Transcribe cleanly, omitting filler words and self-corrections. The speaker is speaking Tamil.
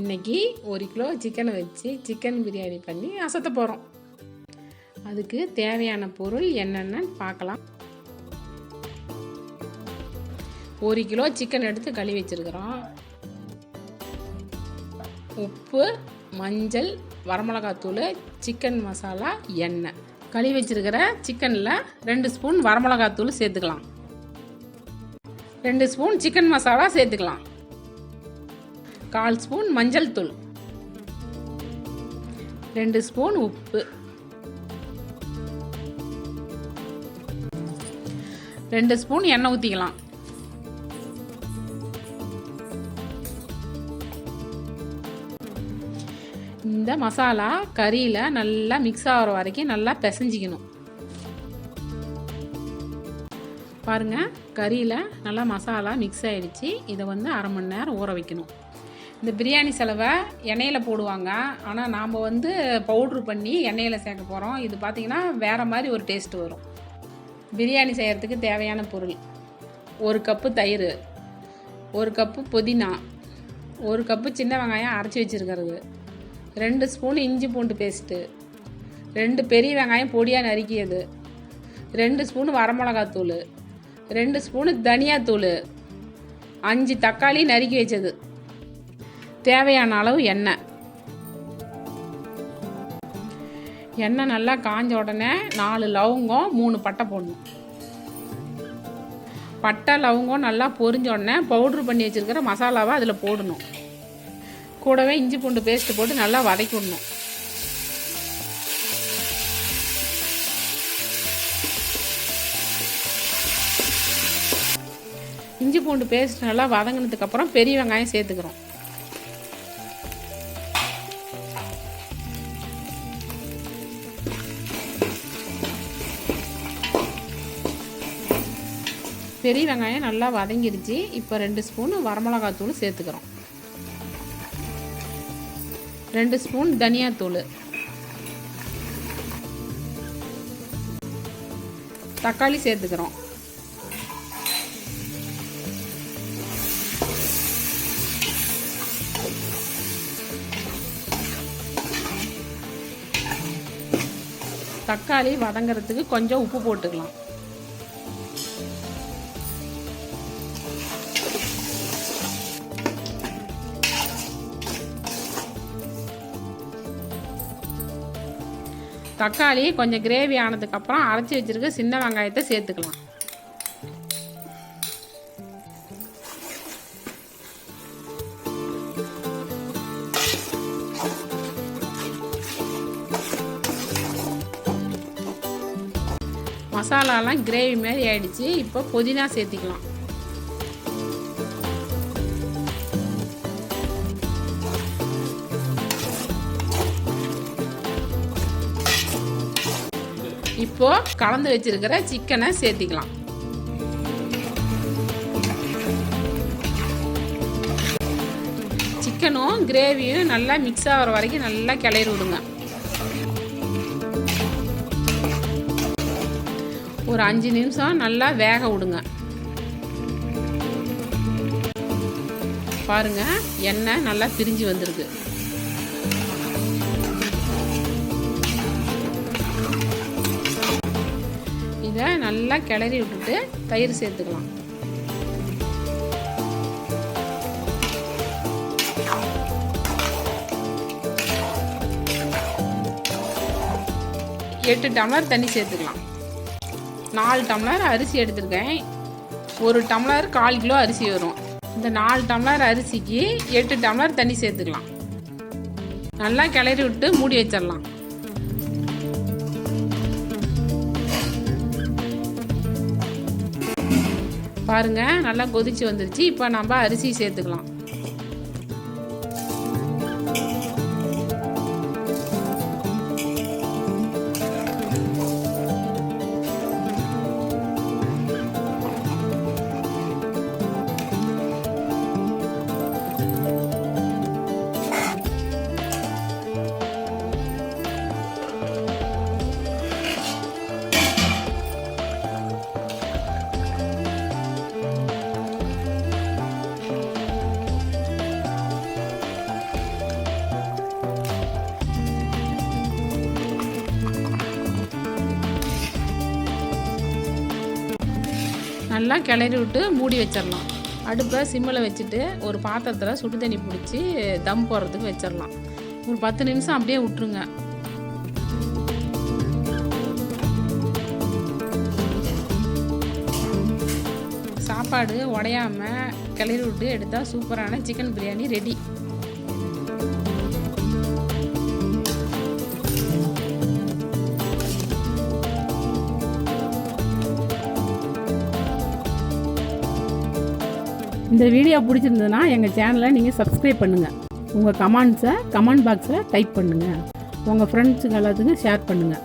இன்றைக்கி 1 கிலோ சிக்கனை வச்சு சிக்கன் பிரியாணி பண்ணி அசத்த போகிறோம். அதுக்கு தேவையான பொருள் என்னென்னு பார்க்கலாம். 1 கிலோ சிக்கன் எடுத்து கழுவி வச்சுருக்கிறோம். உப்பு, மஞ்சள், வரமிளகாத்தூள், சிக்கன் மசாலா, எண்ணெய். கழுவி வச்சுருக்கிற சிக்கனில் 2 ஸ்பூன் வரமிளகாத்தூள் சேர்த்துக்கலாம். 2 ஸ்பூன் சிக்கன் மசாலா சேர்த்துக்கலாம். 1/4 ஸ்பூன் மஞ்சள் தூள், 2 ஸ்பூன் உப்பு, 2 ஸ்பூன் எண்ணெய் ஊற்றிக்கலாம். இந்த மசாலா கறியில் நல்லா மிக்ஸ் ஆகிற வரைக்கும் நல்லா பிசைஞ்சிக்கணும். பாருங்கள், கறியில் நல்லா மசாலா மிக்ஸ் ஆகிடுச்சு. இதை 1/2 மணி நேரம் ஊற வைக்கணும். இந்த பிரியாணி செலவை எண்ணெயில் போடுவாங்க, ஆனால் நாம் பவுட்ரு பண்ணி எண்ணெயில் சேர்க்க போகிறோம். இது பார்த்திங்கன்னா வேறு மாதிரி ஒரு டேஸ்ட் வரும். பிரியாணி செய்கிறதுக்கு தேவையான பொருள்: 1 கப்பு தயிர், 1 கப்பு புதினா, 1 கப்பு சின்ன வெங்காயம் அரைச்சி வச்சுருக்கிறது, 2 ஸ்பூன் இஞ்சி பூண்டு பேஸ்ட்டு, 2 பெரிய வெங்காயம் பொடியாக நறுக்கியது, 2 ஸ்பூன் வரமிளகாத்தூள், 2 ஸ்பூனு தனியாத்தூள், 5 தக்காளி நறுக்கி வச்சது, தேவையான அளவு எண்ணெய். எண்ணெய் நல்லா காஞ்ச உடனே 4 லவங்கம், 3 பட்டை போடணும். பட்டை லவங்கம் நல்லா பொரிஞ்ச உடனே பவுட்ரு பண்ணி வச்சுருக்கிற மசாலாவை அதில் போடணும். கூடவே இஞ்சி பூண்டு பேஸ்ட்டு போட்டு நல்லா வதக்கி விடணும். இஞ்சி பூண்டு பேஸ்ட் நல்லா வதங்கினதுக்கப்புறம் பெரிய வெங்காயம் சேர்த்துக்கிறோம். பெரிய வெங்காயம் நல்லா வதங்கிடுச்சு. இப்போ 2 ஸ்பூன் வரமிளகாத்தூள் சேர்த்துக்கிறோம். 2 ஸ்பூன் தனியாத்தூள், தக்காளி சேர்த்துக்கிறோம். தக்காளி வதங்கிறதுக்கு கொஞ்சம் உப்பு போட்டுக்கலாம். தக்காளி கொஞ்சம் கிரேவி ஆனதுக்கப்புறம் அரைச்சி வச்சுருக்க சின்ன வெங்காயத்தை சேர்த்துக்கலாம். மசாலாலாம் கிரேவி மாதிரி ஆயிடுச்சு. இப்போ புதினா சேர்த்திக்கலாம். இப்போ கலந்து வச்சிருக்கிற சிக்கனை சேர்த்திக்கலாம். சிக்கனும் கிரேவியும் நல்லா மிக்ஸ் ஆகிற வரைக்கும் நல்லா கிளறி விடுங்க. ஒரு 5 நிமிஷம் நல்லா வேக விடுங்க. பாருங்க, எண்ணெய் நல்லா பிரிஞ்சு வந்திருக்கு. இதை நல்லா கிளறி விட்டுட்டு தயிர் சேர்த்துக்கலாம். எட்டு டம்ளர் தண்ணி சேர்த்துக்கலாம். 4 டம்ளர் அரிசி எடுத்துருக்கேன். 1 டம்ளர் 1/4 கிலோ அரிசி வரும். இந்த 4 டம்ளர் அரிசிக்கு 8 டம்ளர் தண்ணி சேர்த்துக்கலாம். நல்லா கிளறி விட்டு மூடி வச்சிடலாம். பாருங்க, நல்லா கொதிச்சு வந்துருச்சு. இப்போ நம்ம அரிசி சேர்த்துக்கலாம். நல்லா கிளறி விட்டு மூடி வச்சிடலாம். அடுப்பை சிம்மில் வச்சுட்டு ஒரு பாத்திரத்தில் சுடு தண்ணி பிடிச்சி தம் போடுறதுக்கு வச்சிடலாம். ஒரு 10 நிமிஷம் அப்படியே விட்டுருங்க. சாப்பாடு உடையாமல் கிளறி விட்டு எடுத்தால் சூப்பரான சிக்கன் பிரியாணி ரெடி. இந்த வீடியோ பிடிச்சிருந்ததுன்னா எங்கள் சேனலை நீங்கள் சப்ஸ்கிரைப் பண்ணுங்கள். உங்கள் கமெண்ட்ஸை கமெண்ட் பாக்ஸில் டைப் பண்ணுங்கள். உங்கள் ஃப்ரெண்ட்ஸுங்க எல்லாத்துக்கும் ஷேர் பண்ணுங்கள்.